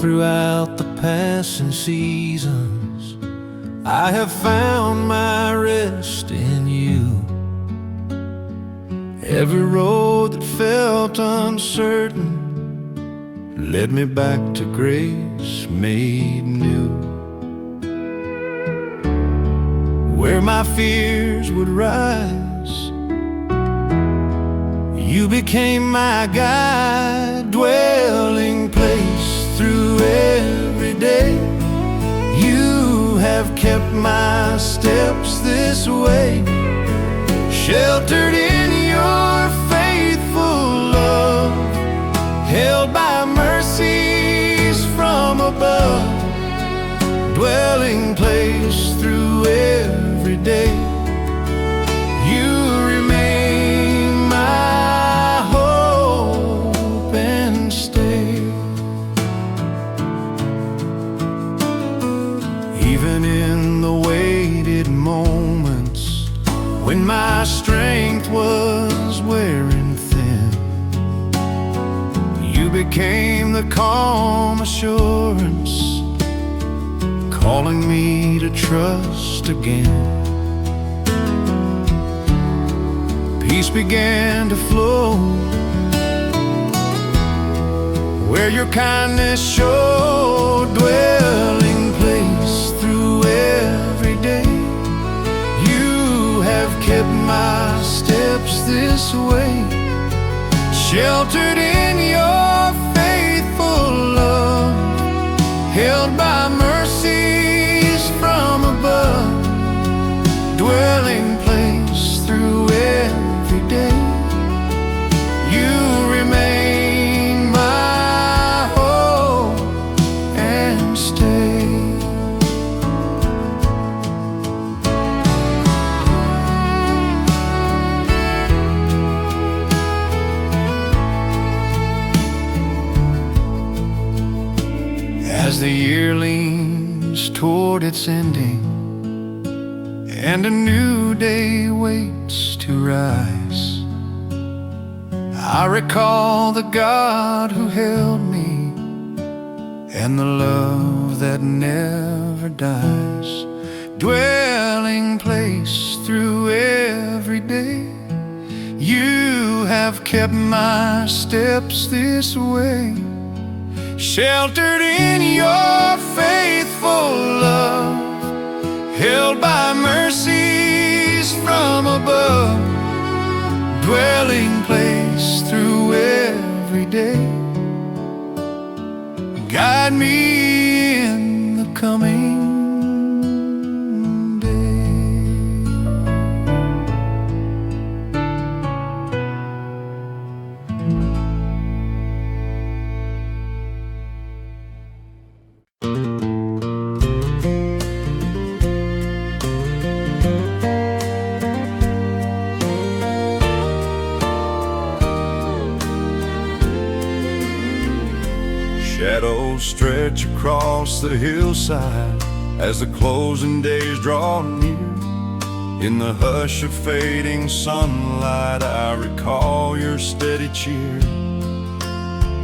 throughout the passing seasons, I have found my rest in you. Every road that felt uncertain led me back to grace made new. Where my fears would rise, you became my guide, dwelling place through every day. You have kept my steps this way, sheltered in your faithful love, held by mercies from above, dwelling place through every day. You remain my hope and stay. Even in the weighted moments when my strength was wearing thin, you became the calm assurance, calling me to trust again. Peace began to flow where your kindness showed, dwelling place through every day. You have kept my steps this way, sheltered in your faithful love, held by mercies from above, dwelling place through every day. You remain my hope and stay. As the year leans toward its ending and a new day waits to rise, I recall the God who held me and the love that never dies, dwelling place through every day. You have kept my steps this way, sheltered in your faithful love, held by mercies from above, dwelling place through every day. Guide me in the coming Shadows stretch across the hillside as the closing days draw near. In the hush of fading sunlight, I recall your steady cheer,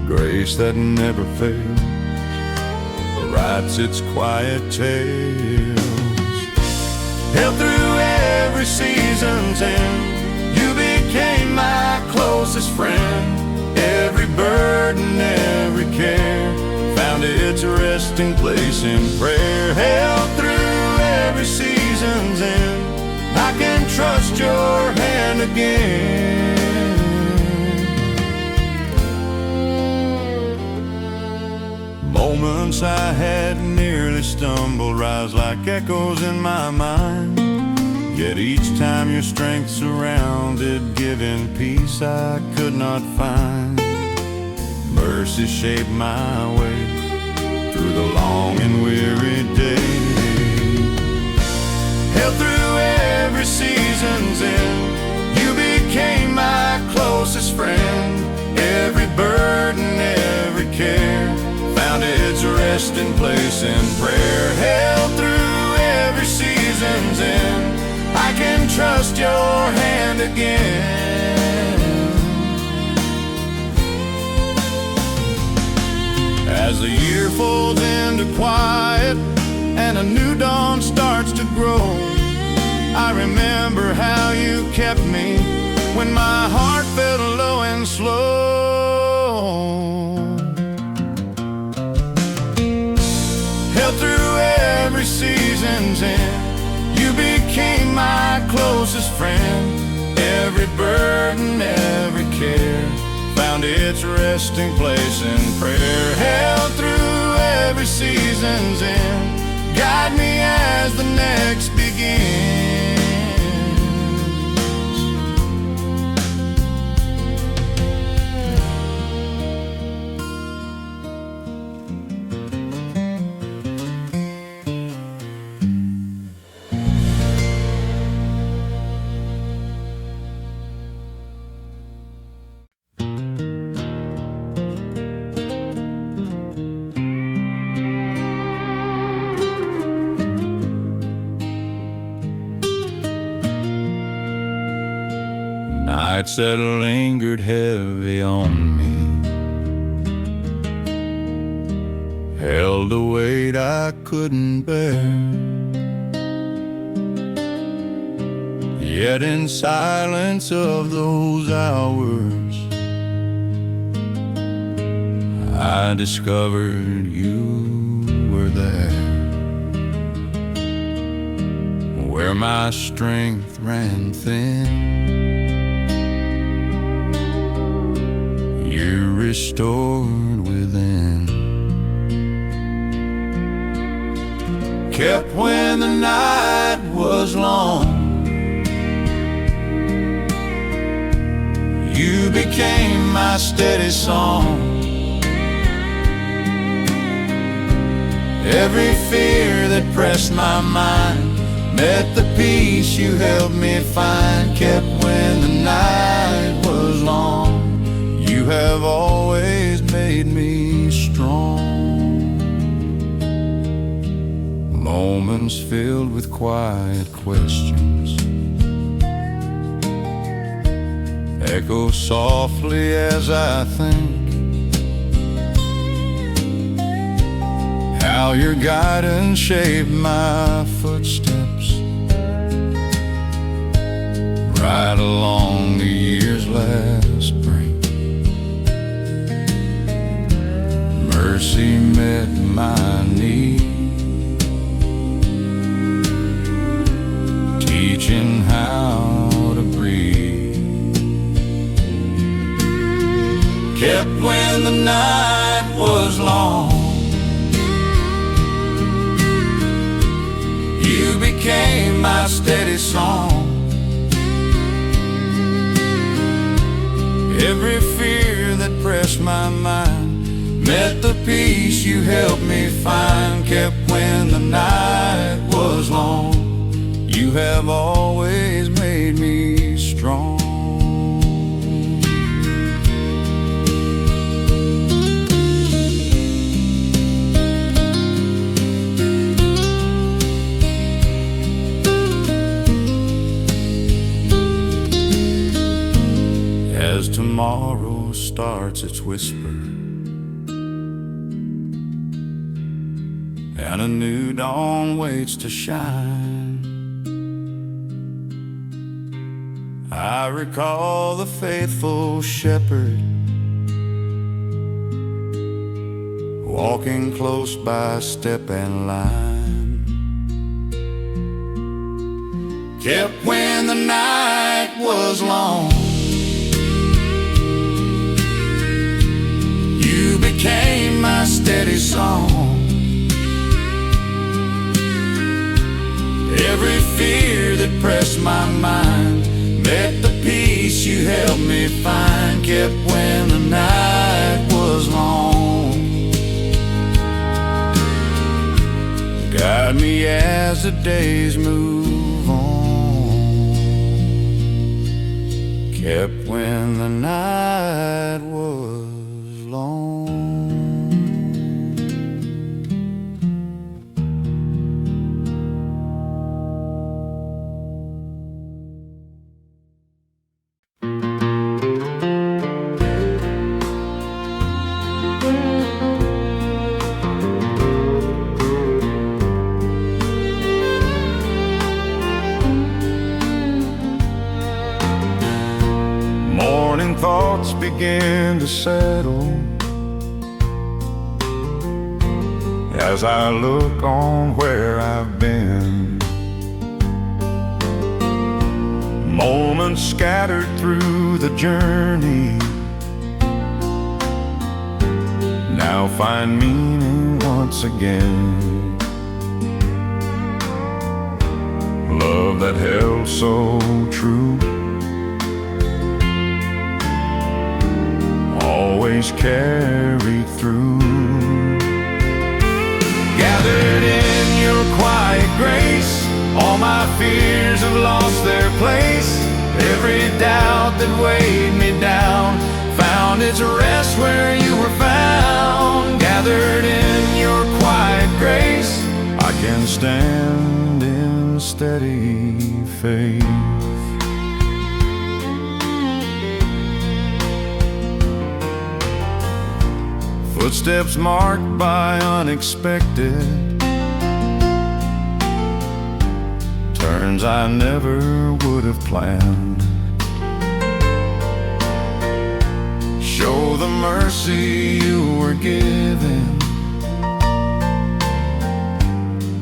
grace that never fails, writes its quiet tales. Held through every season's end, you became my closest friend. Every burden, every care found its resting place in prayer. Held through every season's end, I can trust your hand again. Moments I had nearly stumbled rise like echoes in my mind, yet each time your strength surrounded, giving peace I could not find. Mercy shaped my way through the long and weary day. Held through every season's end, you became my closest friend. Every burden, every care found its resting place in prayer. Held through every season's end, I can trust your hand again. As the year folds into quiet and a new dawn starts to grow. I remember how you kept me when my heart felt low and slow. Held through every season's end, you became my closest friend. Every burden, every care found its resting place in prayer. Held through every season's end, guide me as the next begins. Nights that lingered heavy on me held a weight I couldn't bear. Yet in silence of those hours, I discovered you were there. Where my strength ran thin, you restored within. Kept when the night was long, you became my steady song. Every fear that pressed my mind met the peace you helped me find. Kept when the night was long, you have always made me strong. Moments filled with quiet questions echo softly as I think how your guidance shaped my footsteps right along the year's last brink. Mercy met my need, teaching how to breathe. Kept when the night was long, you became my steady song. Every fear that pressed my mind met the peace you helped me find. Kept when the night was long, you have always made me strong. As tomorrow starts its whisper and a new dawn waits to shine, I recall the faithful shepherd walking close by step and line. Kept when the night was long, you became my steady song. Every fear that pressed my mind met the peace you helped me find. Kept when the night was long, guide me as the days move on. Kept when the night was long. morning thoughts begin to settle as I look on where I've been. Moments scattered through the journey now find meaning once again. Love that held so true always carried through. Gathered in your quiet grace, all my fears have lost their place. Every doubt that weighed me down found its rest where you were found. Gathered in your quiet grace, I can stand in steady faith. Footsteps marked by unexpected turns I never would have planned. Show the mercy you were given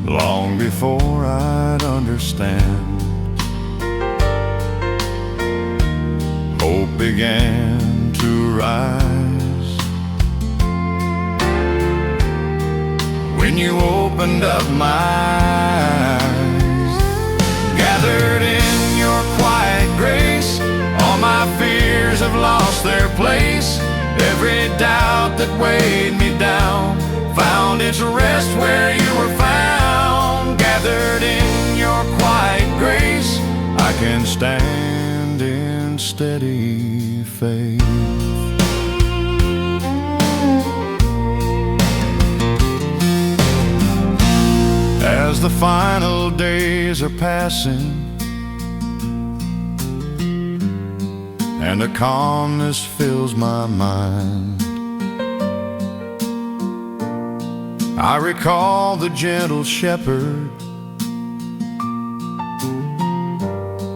long before I'd understand. Hope began to rise when you opened up my eyes. Gathered in your quiet grace, all my fears have lost their place. Every doubt that weighed me down found its rest where you were found. Gathered in your quiet grace, I can stand in steady faith. As the final days are passing and a calmness fills my mind, I recall the gentle shepherd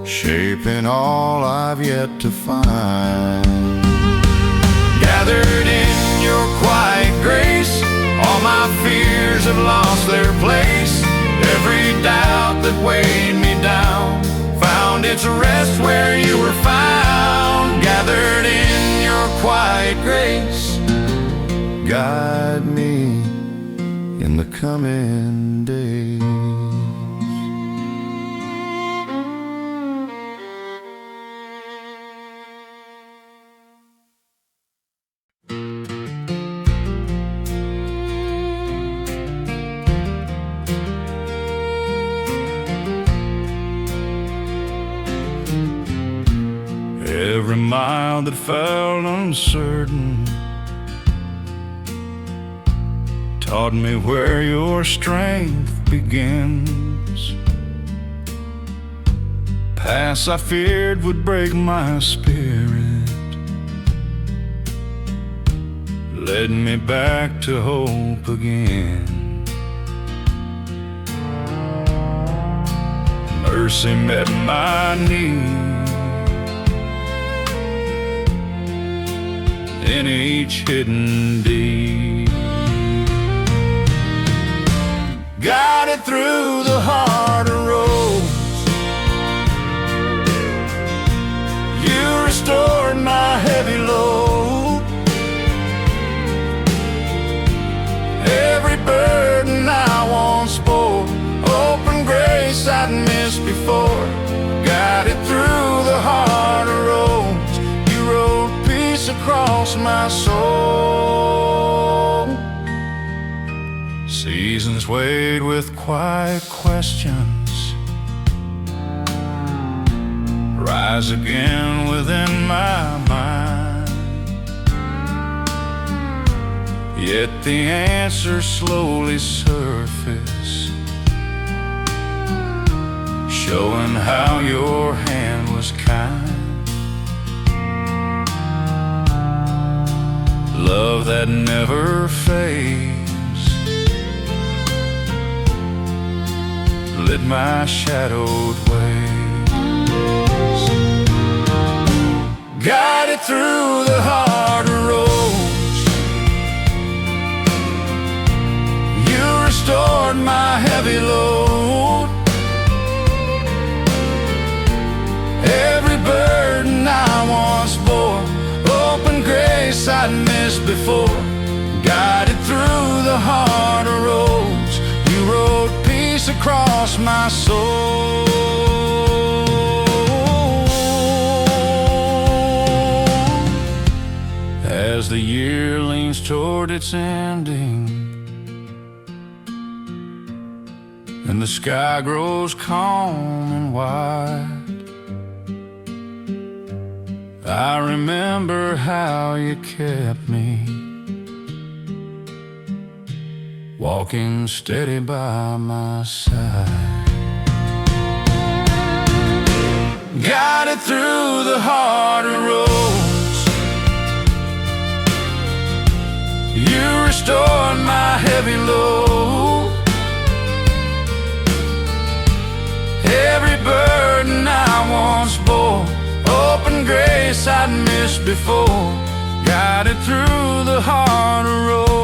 shaping all I've yet to find. Gathered in your quiet grace, all my fears have lost their place. Every doubt that weighed me down found its rest where you were found. Gathered in your quiet grace, guide me in the coming days. Every mile that felt uncertain taught me where your strength begins. Paths I feared would break my spirit led me back to hope again. Mercy met my need in each hidden deed. Guided through the harder roads, you restored my heavy load. Every burden I once bore, open grace I'd missed before. Guided through the harder roads, you wrote peace across my soul. Seasons weighed with quiet questions rise again within my mind, yet the answers slowly surface, showing how your hand was kind. Love that never fades lit my shadowed ways. Guided Guided through the harder roads, you restored my heavy load. Every burden I once bore, open grace I'd missed before. Guided through the harder roads, you wrote peace across my soul. As the year leans toward its ending and the sky grows calm and wide, I remember how you kept me, walking steady by my side. Guided through the harder roads, you restored my heavy load. Every burden I once bore, open grace I'd missed before. Guided through the harder roads,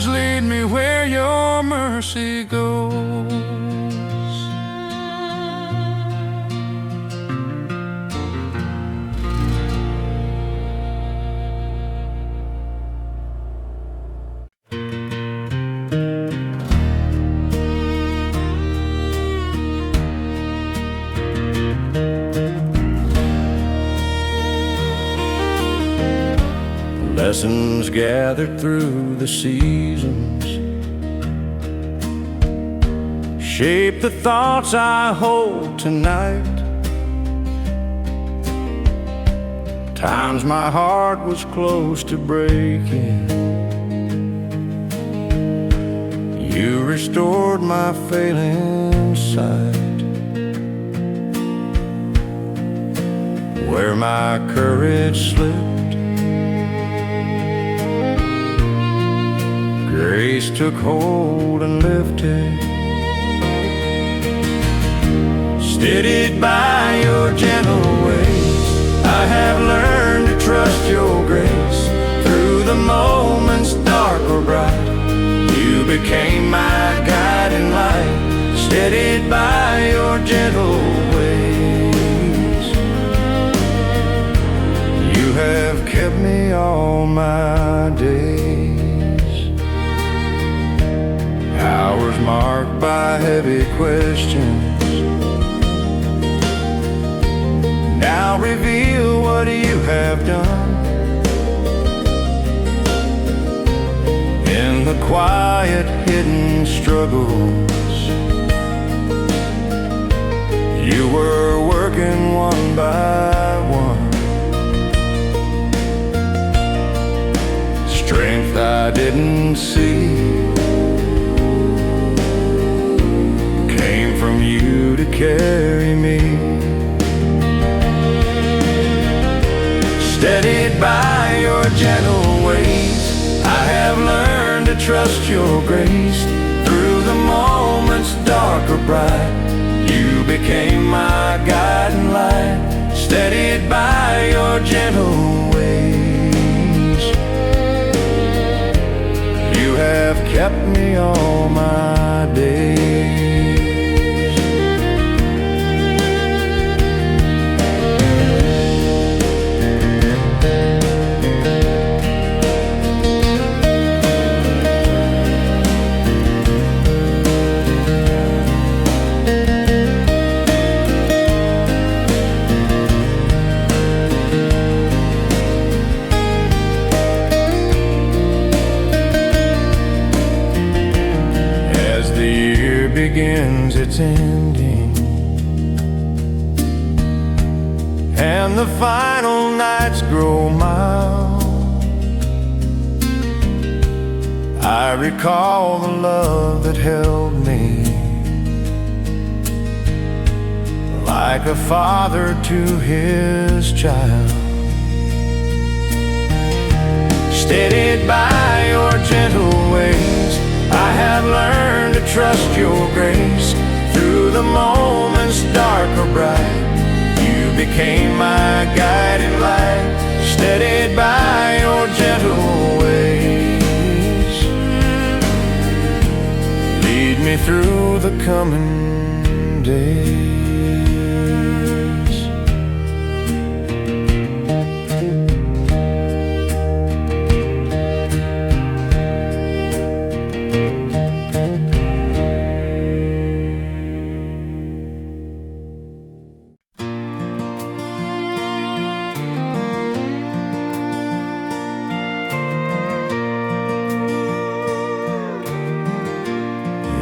lead me where your mercy goes. Lessons gathered through the seasons shape the thoughts I hold tonight. Times my heart was close to breaking, you restored my failing sight. Where my courage slipped, grace took hold and lifted. Steadied by your gentle ways, I have learned to trust your grace. Through the moments dark or bright, you became my guiding light. Steadied by your gentle ways, you have kept me all my days. Hours marked by heavy questions now reveal what you have done. In the quiet hidden struggles, you were working one by one. Strength I didn't see came from you to carry me. Steadied by your gentle ways, I have learned to trust your grace. Through the moments dark or bright, you became my guiding light. Steadied by your gentle ways, you have kept me all my days. Begins its ending, and the final nights grow mild. I recall the love that held me, like a father to his child. Steadied by your gentle ways, I have learned to trust your grace. Through the moments dark or bright, you the coming days.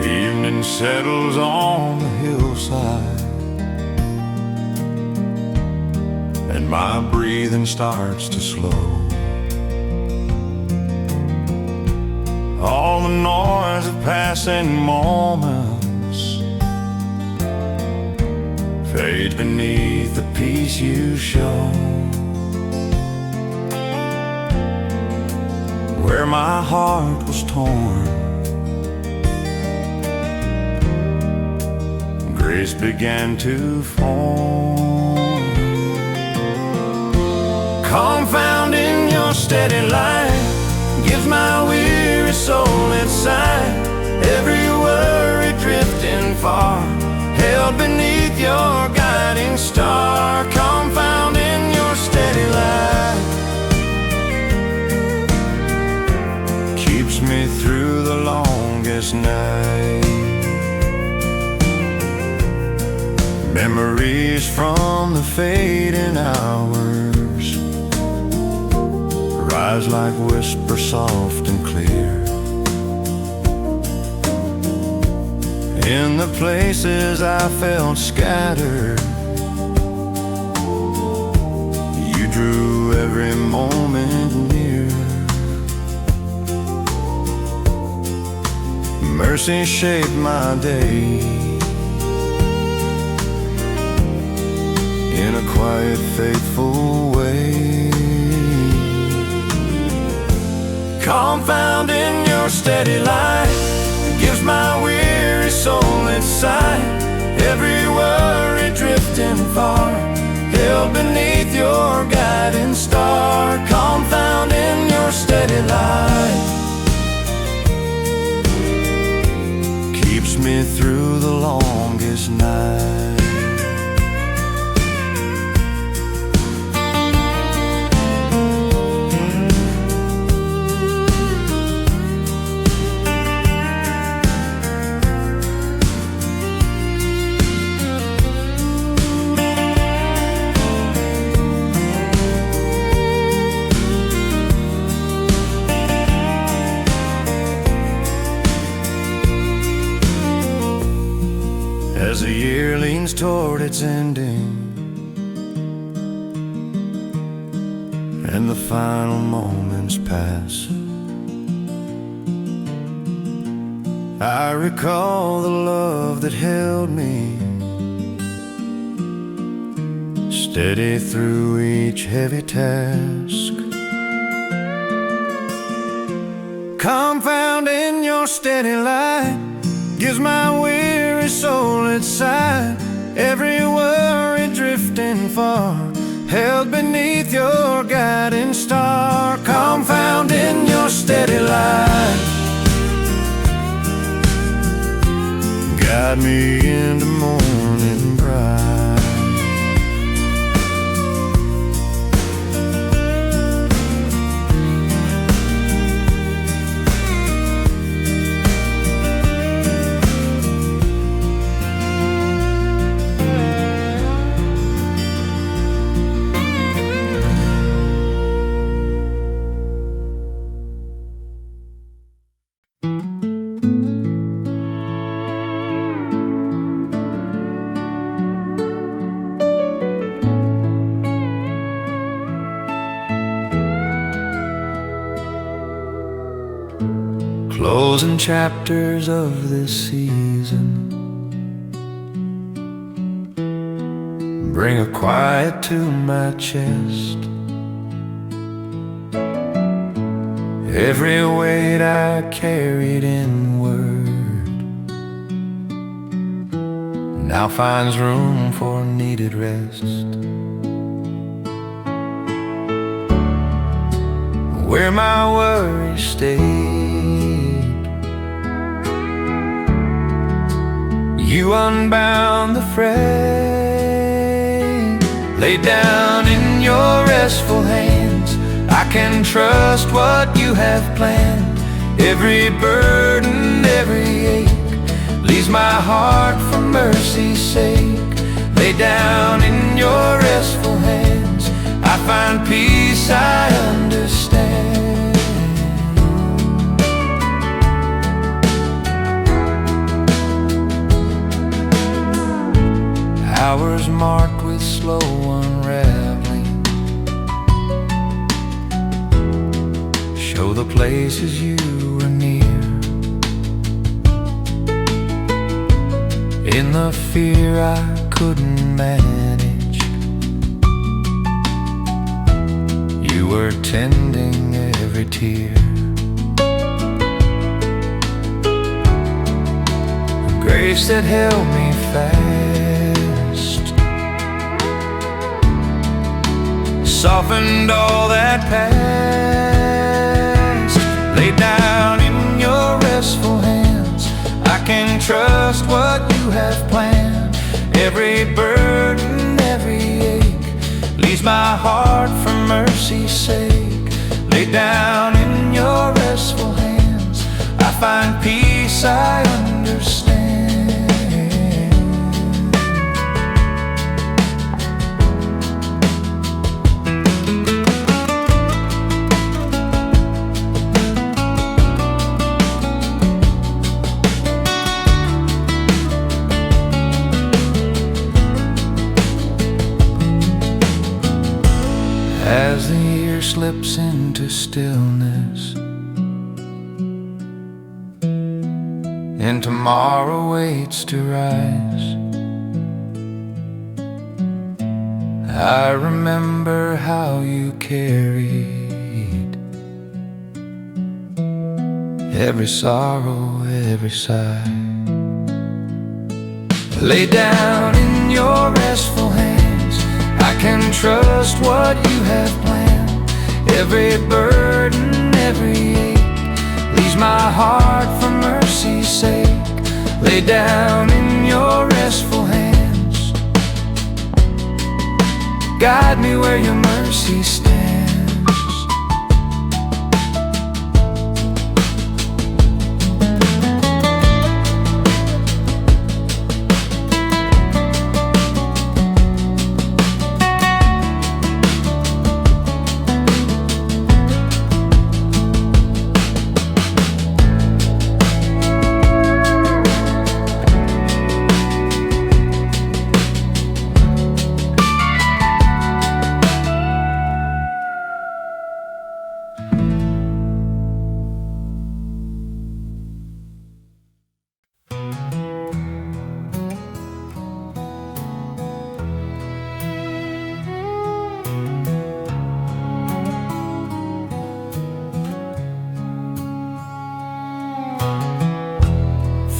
Evening settles on the hillside, and my breathing starts to slow. All the noise of passing moments fades beneath the peace you show. Where my heart was torn, grace began to form. Confound in your steady light, gives my weary soul its sight. Every worry drifting far, held beneath your guiding star. Confound in your steady light, keeps me through the longest night. Memories from the fading hours rise like whispers soft and clear. In the places I felt scattered, you drew every moment near. Mercy shaped my day in a quiet, faithful way. Confound in your steady light, gives my weary soul its sight. Every worry drifting far, held beneath your guiding star. Confound in your steady light, keeps me through the longest night. As the year leans toward its ending, and the final moments pass, I recall the love that held me steady through each heavy task. Confound in your steady light, gives my weary soul its sight. Every worry drifting far, held beneath your guiding star. Confound in your steady light, guide me into morning bright. Closing chapters of this season, bring a quiet to my chest. Every weight I carried inward now finds room for needed rest. Where my worries stayed, You unbound the fray, laid down in your restful hands. I can trust what you have planned. Every burden, every ache, leaves my heart for mercy's sake. Lay down in your restful hands, I find peace I understand. Hours marked with slow unraveling show the places you were near. In the fear I couldn't manage, you were tending every tear. A grace that held me fast, softened all that past. Laid down in your restful hands, I can trust what you have planned. Every burden, every ache, leaves my heart for mercy's sake. Laid down in your restful hands, I find peace I understand. As the year slips into stillness and tomorrow waits to rise, I remember how you carried every sorrow, every sigh. Lay down in your restful hands, I can trust what you have planned. Every burden, every ache, leaves my heart for mercy's sake. Lay down in your restful hands, guide me where your mercy stands.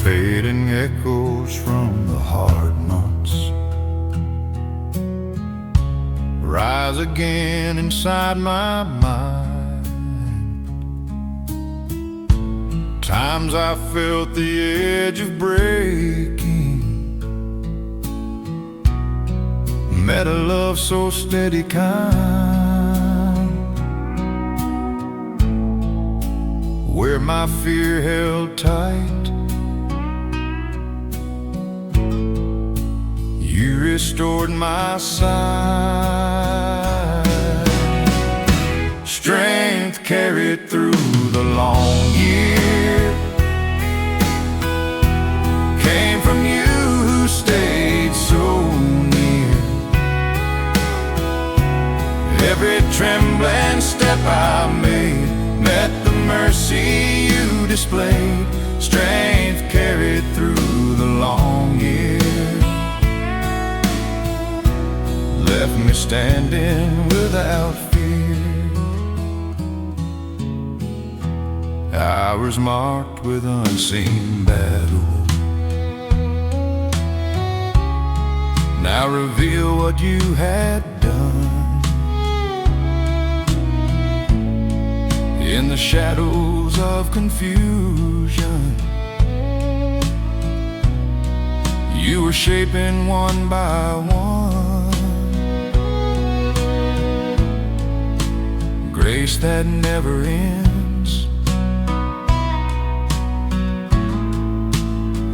Fading echoes from the hard months rise again inside my mind. Times I felt the edge of breaking, met a love so steady, kind, where my fear held tight. You restored my sight. Strength carried through the long year came from you who stayed so near. Every trembling step I made met the mercy you displayed. Strength carried through the long year, left me standing without fear. Hours marked with unseen battle now reveal what you had done. In the shadows of confusion, you were shaping one by one, grace that never ends,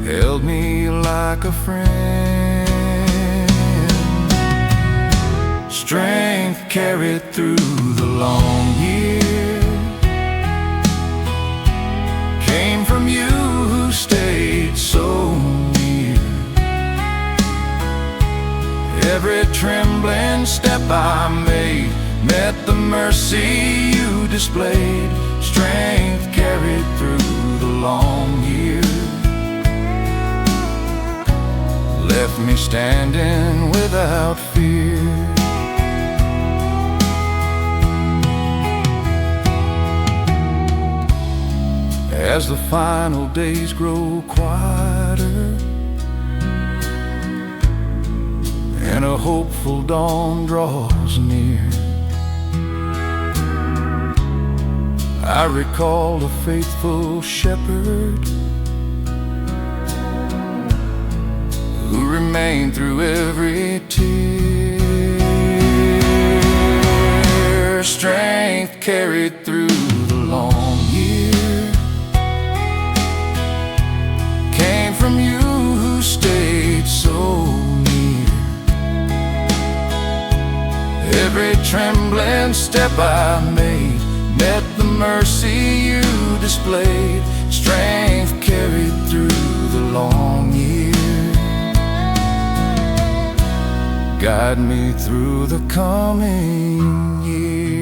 held me like a friend. Strength carried through the long year, came from you who stayed so near. Every trembling step I made met the mercy you displayed. Strength carried through the long year, left me standing without fear. As the final days grow quieter and a hopeful dawn draws near, I recall a faithful shepherd who remained through every tear. Strength carried through the long year, came from you who stayed so near. Every trembling step I made met the mercy you displayed. Strength carried through the long year, guide me through the coming year.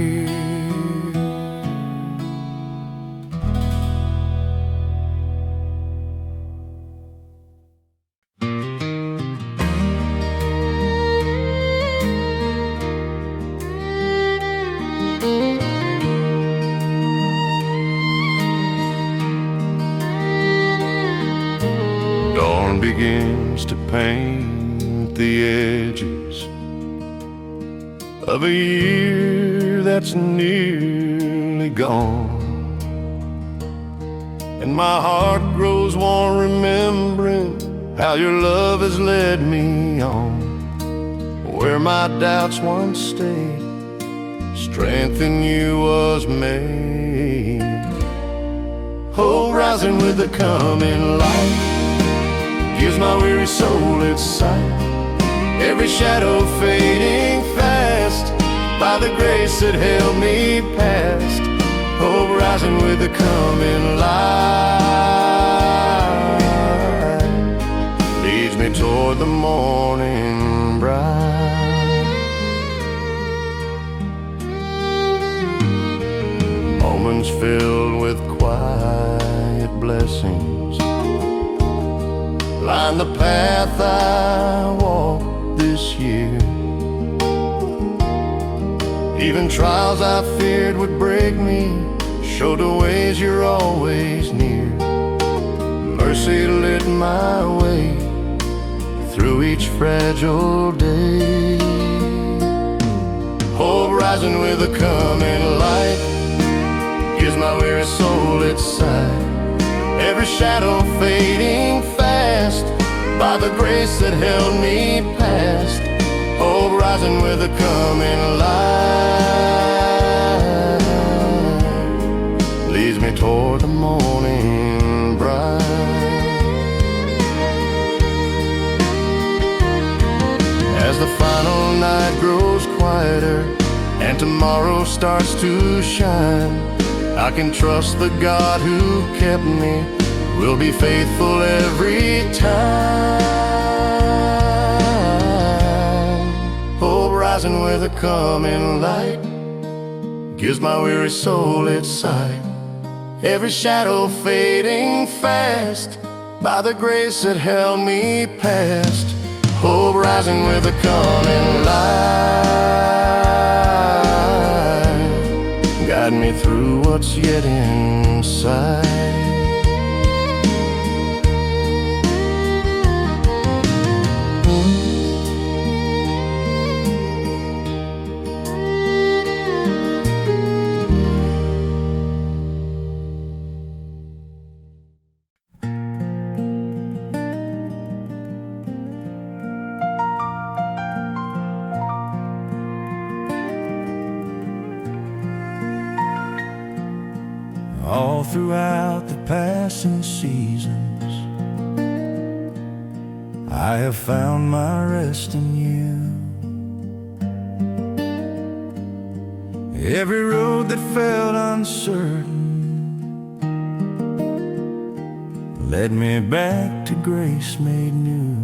Dawn begins to paint the edges of a year that's nearly gone, and my heart grows warm remembering how your love has led me on. Where my doubts once stayed, strength in you was made. Hope rising with the coming light gives my weary soul its sight. Every shadow fading fast by the grace that held me past. Hope rising with the coming light leads me toward the morning bright. Moments filled with quiet blessings line the path I walk this year. Even trials I feared would break me showed the ways you're always near. Mercy lit my way through each fragile day. Hope rising with the coming light gives my weary soul its sight. Every shadow fading fast by the grace that held me past. Hope rising with the coming light leads me toward the morning bright. As the final night grows quieter and tomorrow starts to shine, I can trust the God who kept me will be faithful every time. Hope rising with the coming light gives my weary soul its sight. Every shadow fading fast by the grace that held me past. Hope rising with the coming light guide me through what's yet inside. all throughout the passing seasons. I have found my rest in you. Every road that felt uncertain led me back to grace made new,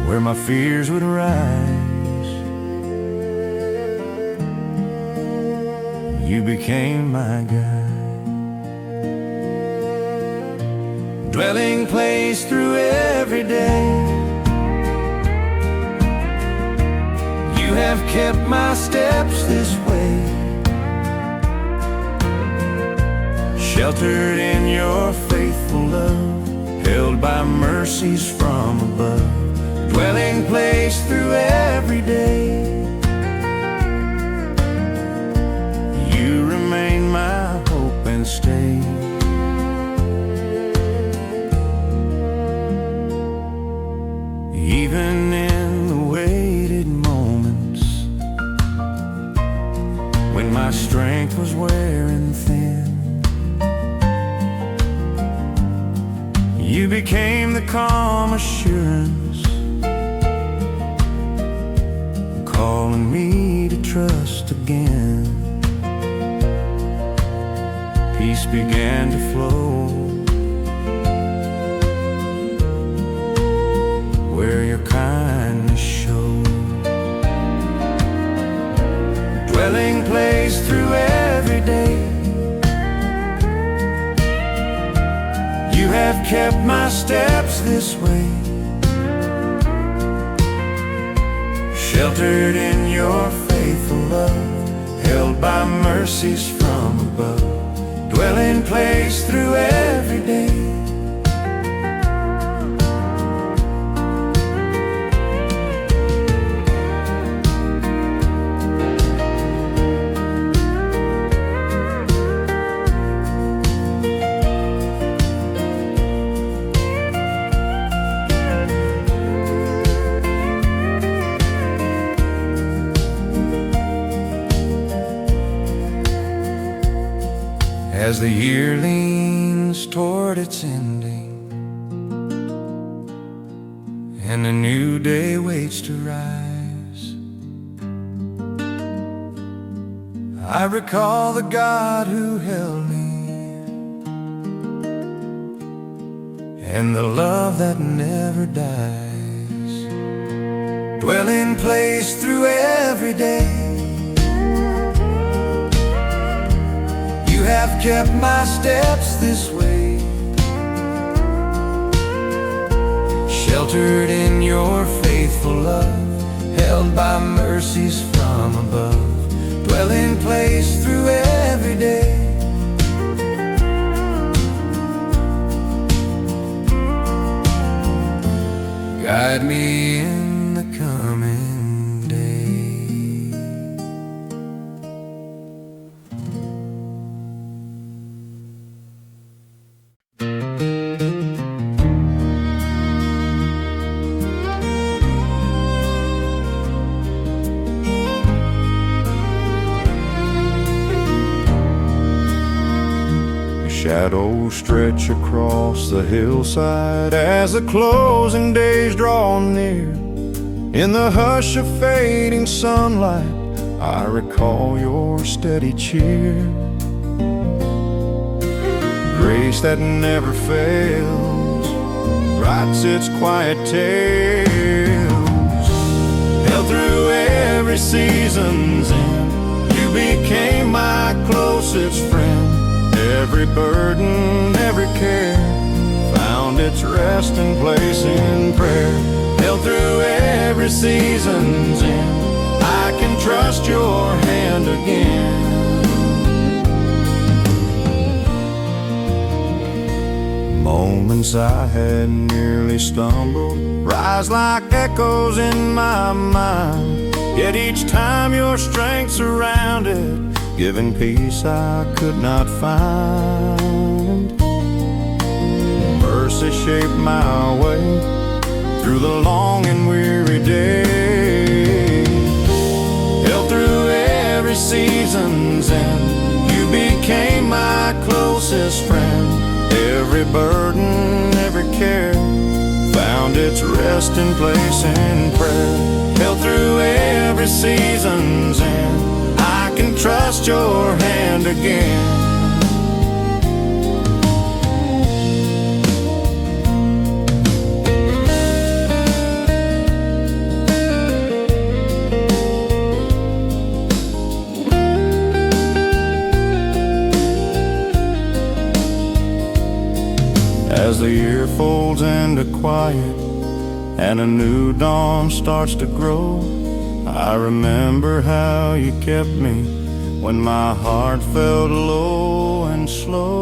where my fears would rise. You became my guide, dwelling place through every day. You have kept my steps this way, sheltered in your faithful love, held by mercies from above, dwelling place through every day. You remain my hope and stay. Even in the weighted moments when my strength was wearing thin, you became the calm assurance, calling me to trust again. Peace began to flow where your kindness showed, dwelling place through every day. You have kept my steps this way, sheltered in your faithful love, held by mercies from above, dwelling place through every day. As the year leans toward its ending and a new day waits to rise, I recall the God who held me and the love that never dies, dwelling place through every day. You have kept my steps this way, sheltered in your faithful love, held by mercies from above, dwelling place through every day. Guide me in the coming day. Shadows stretch across the hillside as the closing days draw near. In the hush of fading sunlight, I recall your steady cheer. Grace that never fails writes its quiet tales, held through every season's end. You became my closest friend. Every burden, every care found its resting place in prayer. Held through every season's end, I can trust your hand again. Moments I had nearly stumbled rise like echoes in my mind, yet each time your strength surrounded, giving peace I could not find. Mercy shaped my way through the long and weary day, held through every season's end. resting place in prayer. Held through every season's end, I can trust your hand again. As the year folds into quiet and a new dawn starts to grow, I remember how you kept me when my heart felt low and slow.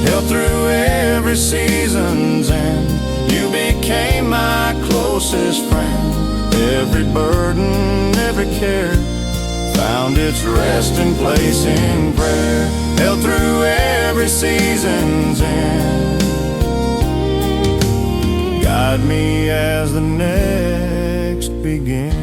Held through every season's end, you became my closest friend. Every burden, every care found its resting place in prayer. Held through every season's end, guide me as the next begins.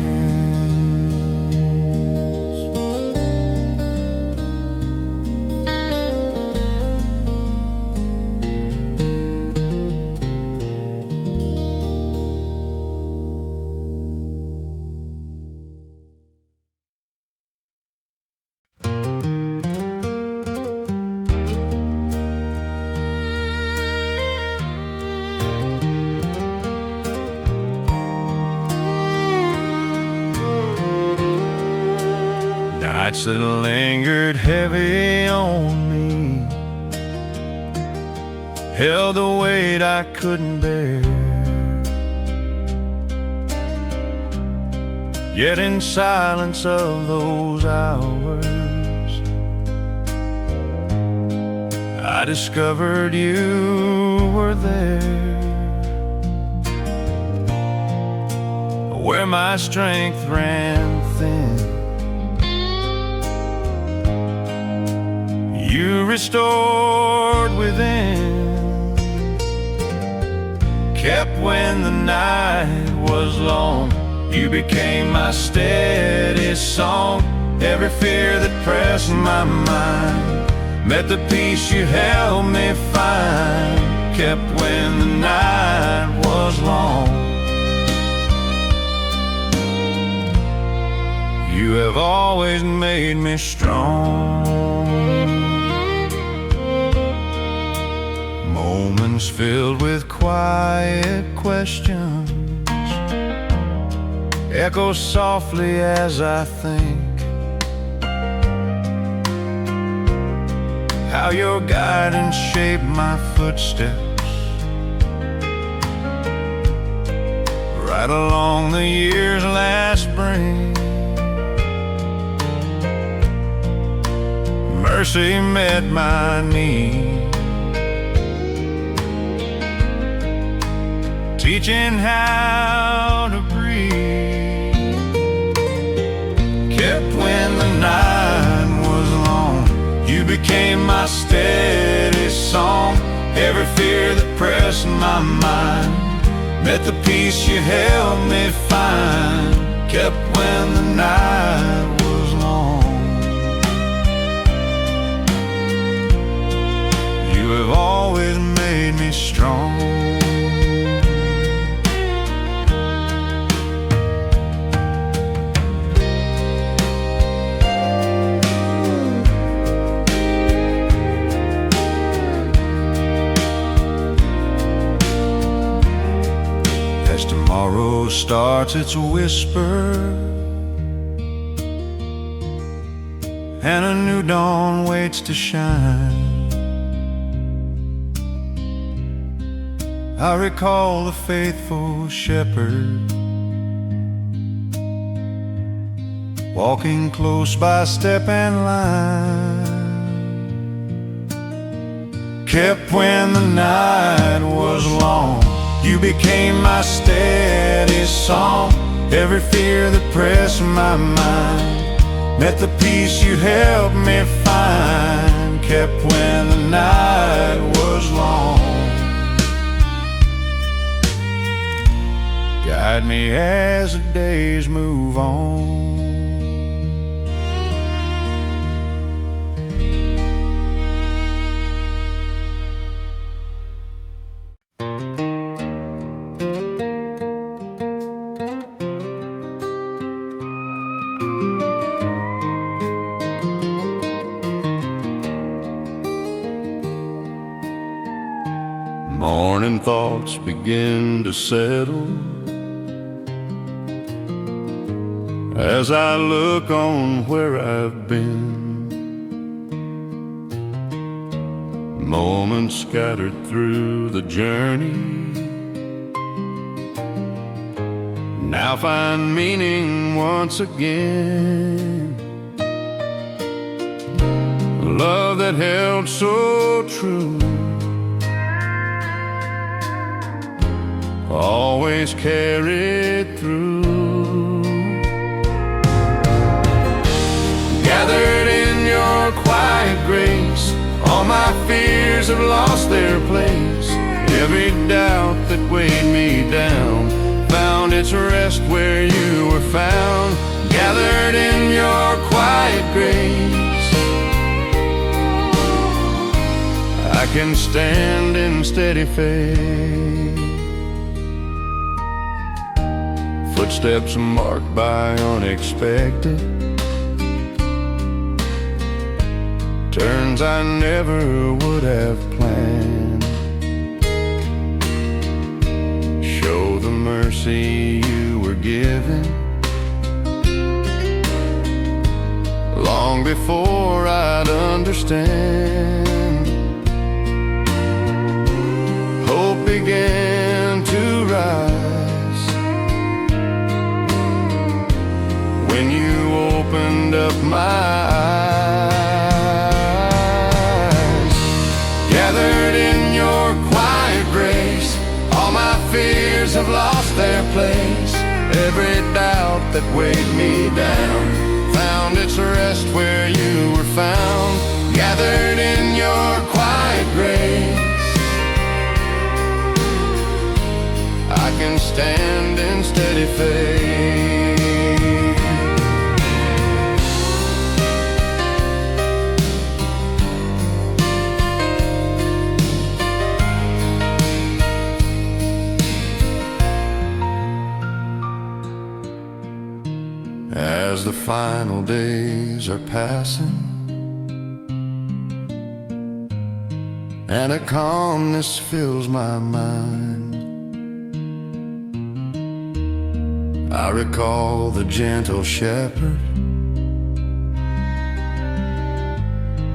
Nights that lingered heavy on me, held a weight I couldn't bear. Yet in silence of those hours, I discovered you were there. Where my strength ran thin, you restored within. Kept when the night was long, you became my steady song. Every fear that pressed my mind met the peace you helped me find. Kept when the night was long. You have always made me strong. Moments filled with quiet questions echo softly as I think how your guidance shaped my footsteps right along the year's last spring. Mercy met my need, teaching how to breathe. Kept when the night was long, you became my steady song. Every fear that pressed my mind met the peace you helped me find. Kept when the night was long. You have always made me strong. As tomorrow starts its whisper and a new dawn waits to shine, I recall the faithful shepherd walking close by step and line. Kept when the night was long, you became my steady song. Every fear that pressed my mind met the peace you helped me find. Kept when the night was long. Guide me as the days move on. Morning thoughts begin to settle as I look on where I've been. Moments scattered through the journey now find meaning once again. Love that held so true always carried through. Gathered in your quiet grace, all my fears have lost their place. Every doubt that weighed me down found its rest where you were found. Gathered in your quiet grace, I can stand in steady faith. Footsteps marked by unexpected turns I never would have planned. Show the mercy you were given long before I'd understand. Hope began to rise when you opened up my eyes. Gathered in your quiet grace, all my fears have lost their place. Every doubt that weighed me down found its rest where you were found. Gathered in your quiet grace, I can stand in steady faith. As the final days are passing and a calmness fills my mind, I recall the gentle shepherd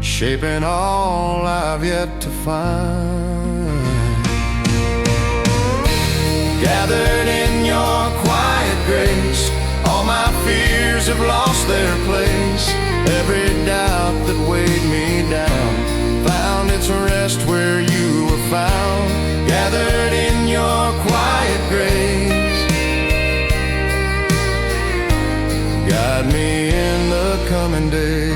shaping all I've yet to find. Gathered in your quiet grace, all my fears have lost their place. Every doubt that weighed me down found its rest where you were found. Gathered in your quiet grace, guide me in the coming days.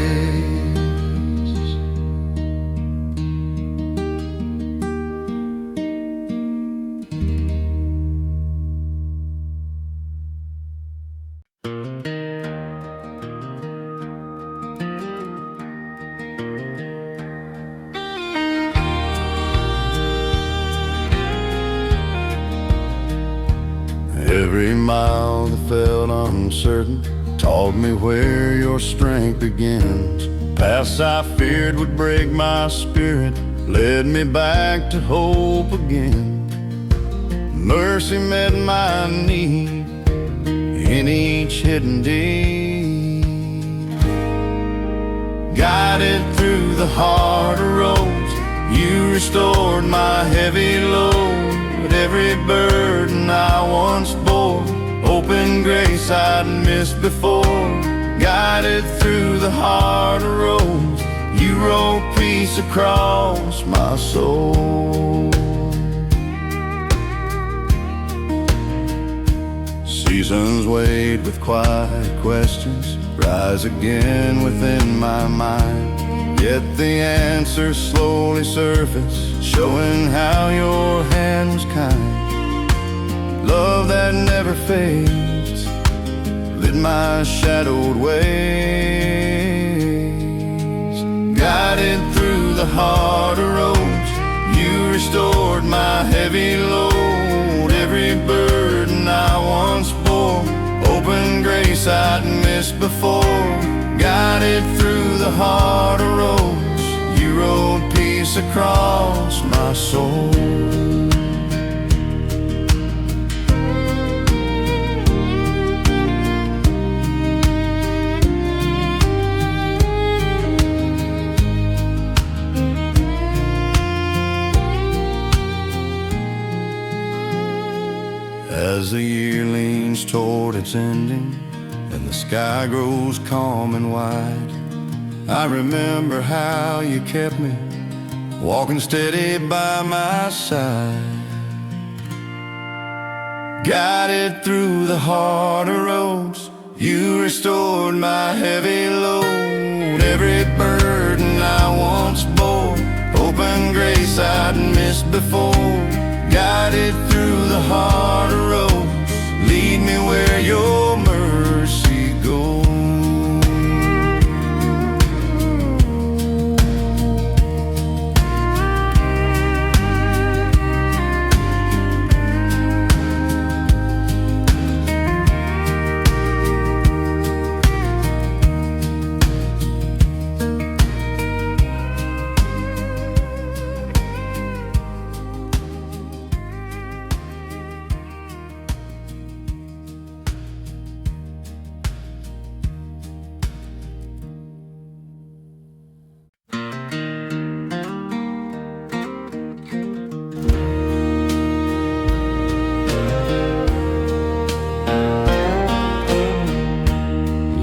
Every mile that felt uncertain taught me where your strength begins. Paths I feared would break my spirit led me back to hope again. Mercy met my need in each hidden deed. Guided through the harder roads, you restored my heavy load. Every burden I once bore, open grace I'd missed before. Guided through the harder roads, you wrote peace across my soul. Seasons wait with quiet questions, rise again within my mind. Yet the answers slowly surface, showing how your hand was kind. Love that never fades lit my shadowed ways. Guided through the harder roads, you restored my heavy load. Every burden I once bore, open grace I'd missed before. Guided through the harder roads, you wrote peace peace across my soul. As the year leans toward its ending and the sky grows calm and wide, I remember how you kept me walking steady by my side. Guided through the harder roads, you restored my heavy load. Every burden I once bore, hope and grace I'd missed before. Guided through the harder roads, lead me where your mercy goes.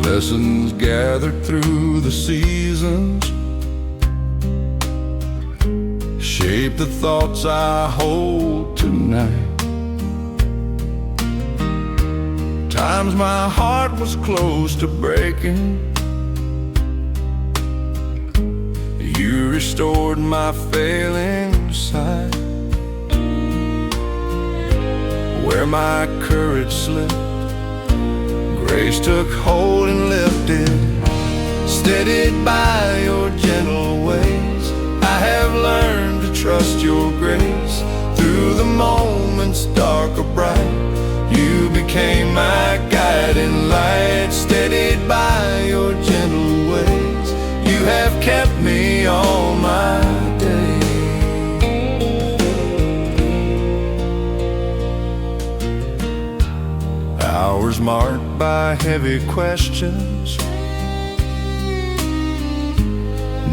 Lessons gathered through the seasons shape the thoughts I hold tonight. Times my heart was close to breaking, you restored my failing sight. Where my courage slipped, grace took hold and lifted. Steadied by your gentle ways, I have learned to trust your grace. Through the moments dark or bright, you became my guiding light. Steadied by your gentle ways, you have kept me all my days. Hours marked by heavy questions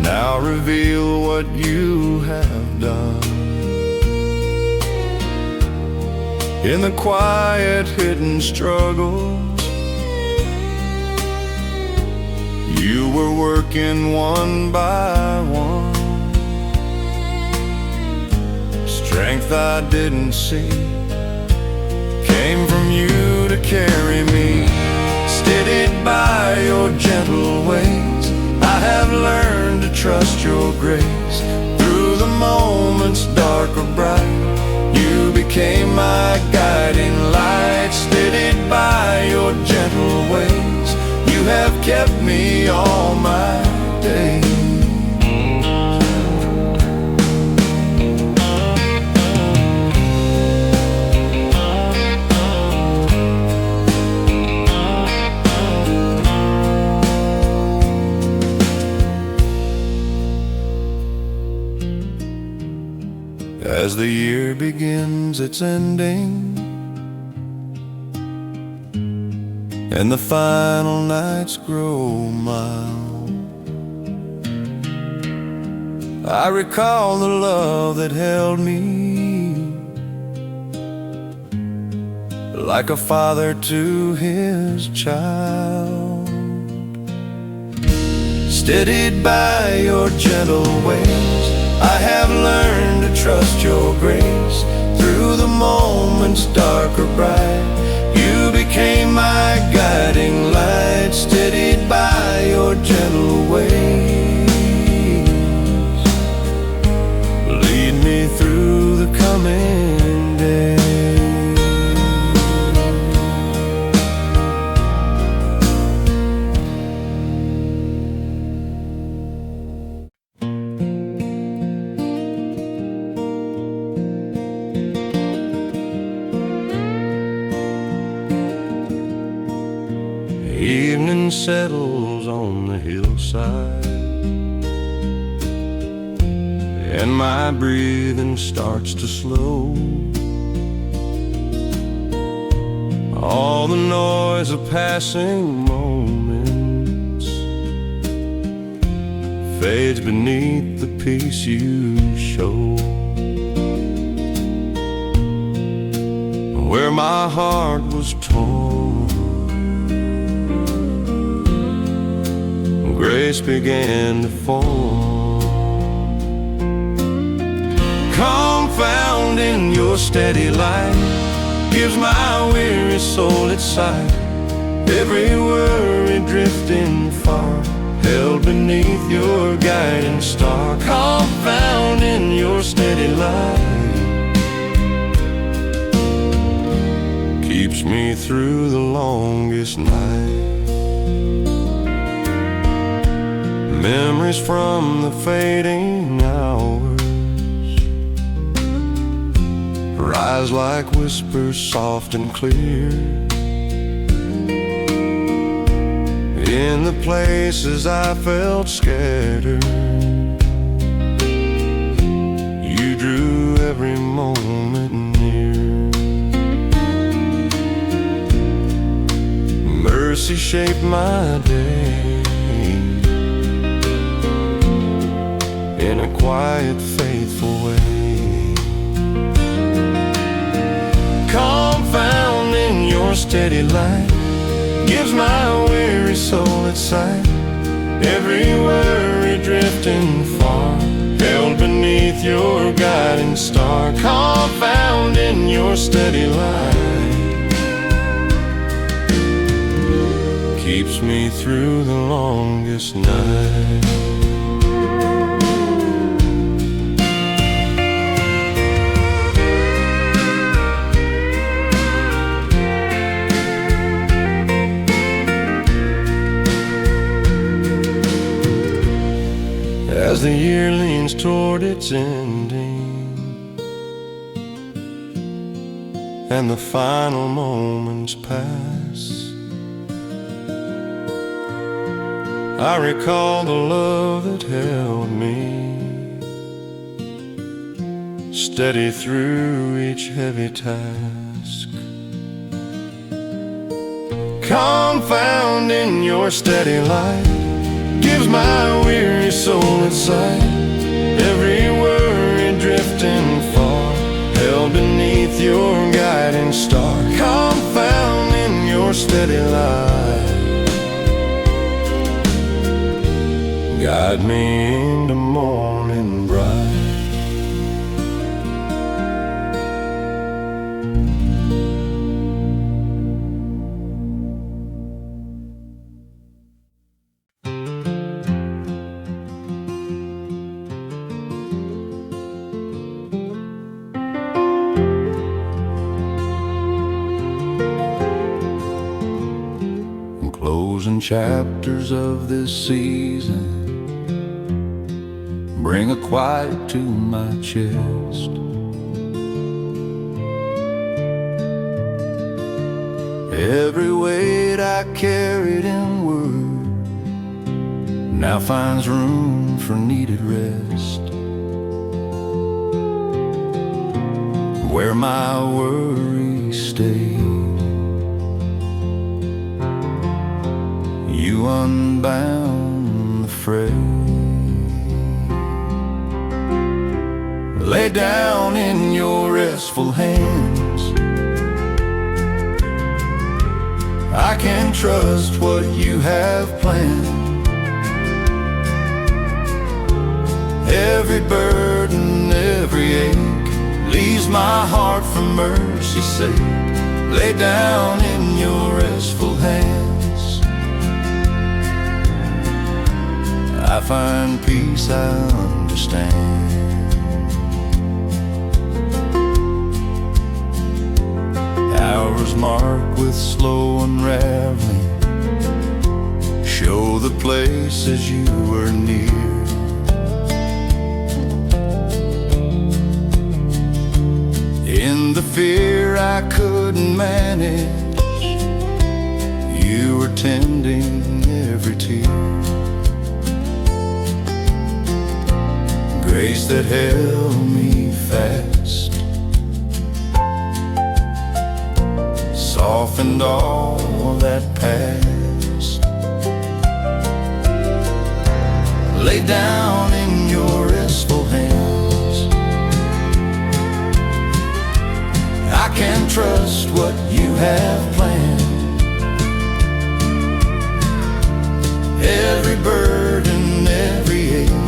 now reveal what you have done. In the quiet hidden struggles, you were working one by one. Strength I didn't see came from you to carry me. Steadied by your gentle ways, I have learned to trust your grace. Through the moments dark or bright, you became my guiding light. Steadied by your gentle ways, you have kept me all my days. As the year begins its ending and the final nights grow mild, I recall the love that held me like a father to his child. Steadied by your gentle ways, I have learned to trust your grace. Through the moments dark or bright, you became my guiding light. Steadied by your gentle ways, lead me through the coming days. Evening settles on the hillside, and my breathing starts to slow. All the noise of passing moments fades beneath the peace you show. Where my heart was torn, grace began to form. Confound in your steady light, gives my weary soul its sight. Every worry drifting far, held beneath your guiding star. Confound in your steady light, keeps me through the longest night. Memories from the fading hours rise like whispers soft and clear. In the places I felt scattered, you drew every moment near. Mercy shaped my day in a quiet, faithful way. Confound in your steady light, gives my weary soul its sight. Every worry drifting far, held beneath your guiding star. Confound in your steady light, keeps me through the longest night. As the year leans toward its ending and the final moments pass, I recall the love that held me steady through each heavy task. Confound in your steady light, gives my weary soul its sight. Every worry drifting far, held beneath your guiding star. Confound in your steady light, guide me into morning bright. Closing chapters of this season bring a quiet to my chest. Every weight I carried inward now finds room for needed rest. Where my worries stayed, you unbound the fray. Lay down in your restful hands, I can trust what you have planned. Every burden, every ache, leaves my heart for mercy's sake. Lay down in your restful hands, I find peace I understand. Hours marked with slow unraveling show the places you were near. In the fear I couldn't manage, you were tending every tear. grace that held me fast, softened all that past. Lay down in your restful hands. I can trust what you have planned. Every burden, every ache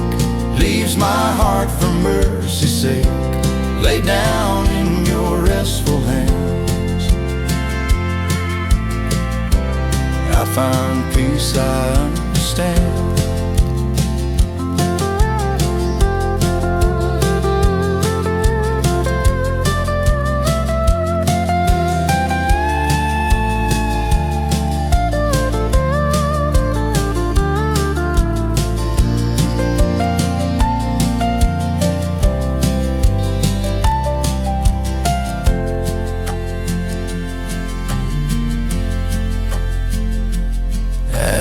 leaves my heart for mercy's sake. Lay down in your restful hands. I find peace I understand.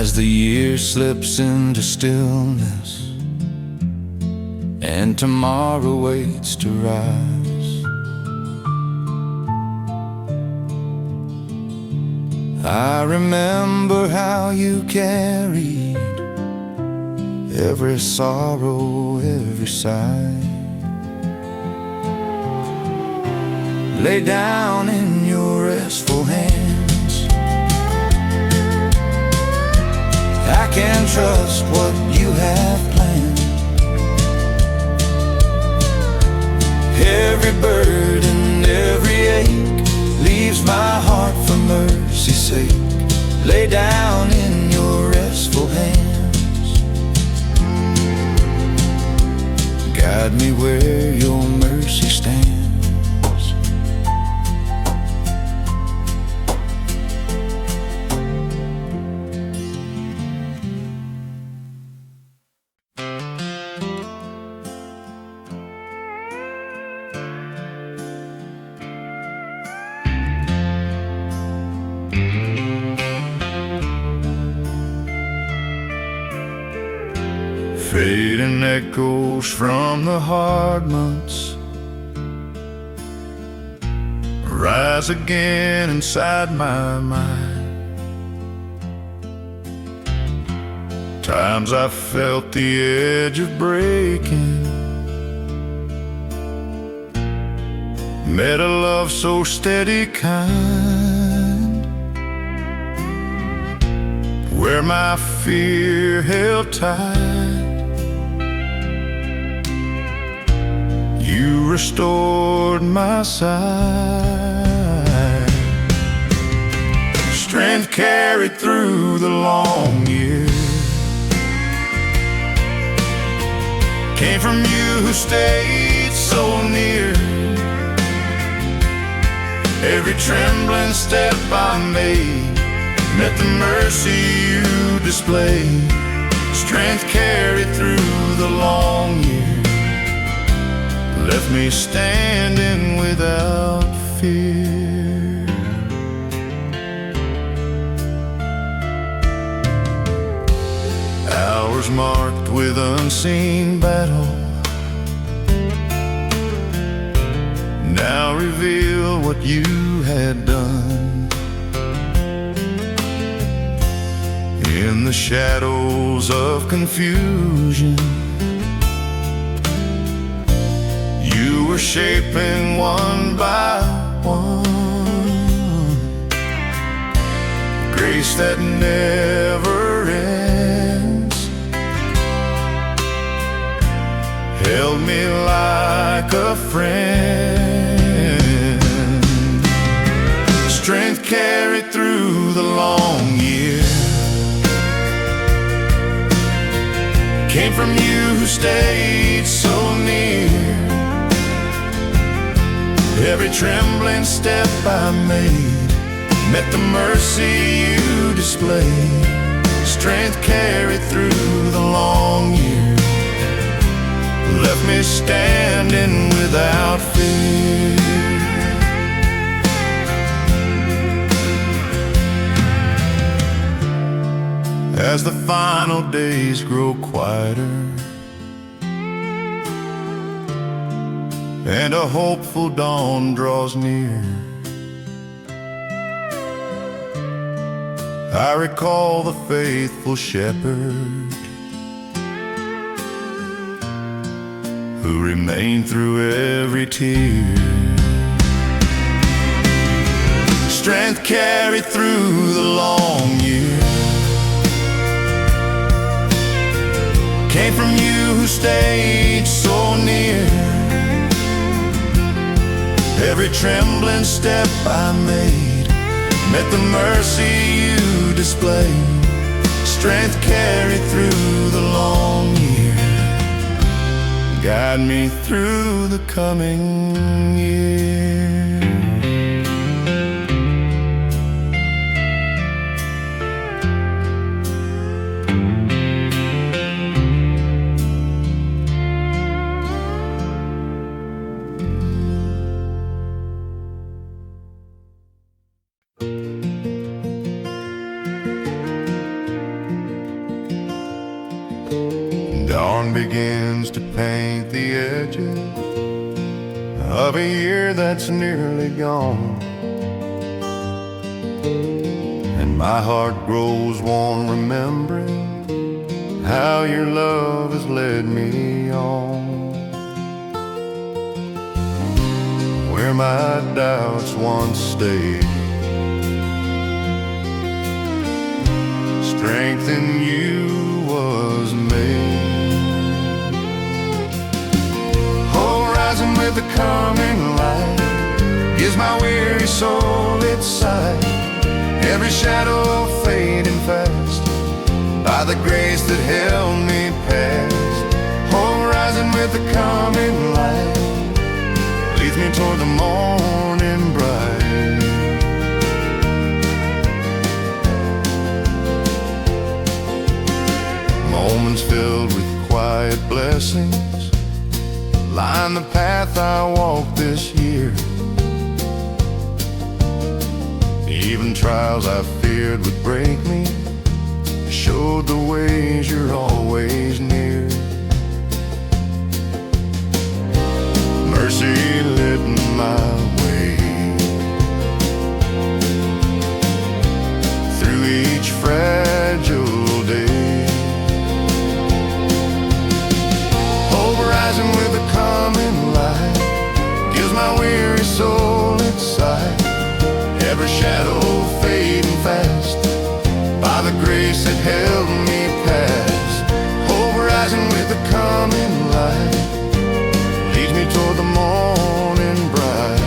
As the year slips into stillness and tomorrow waits to rise, I remember how you carried every sorrow, every sigh. Lay down in your restful hands. I can trust what you have planned. Every burden, every ache leaves my heart for mercy's sake. Lay down in your restful hands. Guide me where your mercy stands. Fading echoes from the hard months rise again inside my mind. Times I felt the edge of breaking, met a love so steady, kind, where my fear held tight. You restored my sight. Strength carried through the long year came from you who stayed so near. Every trembling step I made met the mercy you displayed. Strength carried through the long year left me standing without fear. Hours marked with unseen battle now reveal what you had done. In the shadows of confusion, you were shaping one by one grace that never ends, held me like a friend. Strength carried through the long year came from you who stayed so near. Every trembling step I made met the mercy you displayed. Strength carried through the long year left me standing without fear. As the final days grow quieter and a hopeful dawn draws near. I recall the faithful shepherd who remained through every tear. Strength carried through the long year came from you who stayed so near. Every trembling step I made met the mercy you displayed. Strength carried through the long year, guide me through the coming year. Dawn begins to paint the edges of a year that's nearly gone, and my heart grows warm remembering how your love has led me on. Where my doubts once stayed, strength in you was made. Rising with the coming light gives my weary soul its sight. Every shadow fading fast by the grace that held me past. Oh, rising with the coming light leads me toward the morning bright. Moments filled with quiet blessings line the path I walked this year. Even trials I feared would break me showed the ways you're always near. Mercy lit my way through each fragile day. Rising with the coming light gives my weary soul its sight. Every shadow fading fast by the grace that held me past. Hope rising with the coming light leads me toward the morning bright.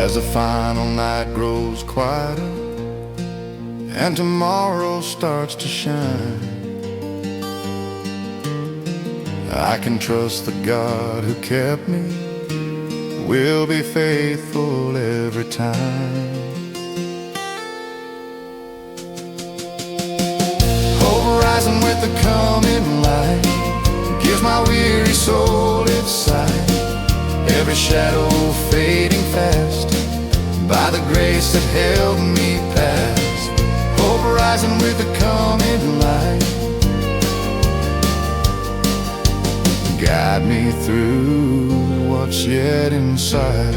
As the final night grows quieter and tomorrow starts to shine, I can trust the God who kept me will be faithful every time. Hope rising with the coming light gives my weary soul its sight. Every shadow fading fast by the grace that held me past. Hope rising with the coming light, guide me through what's yet inside.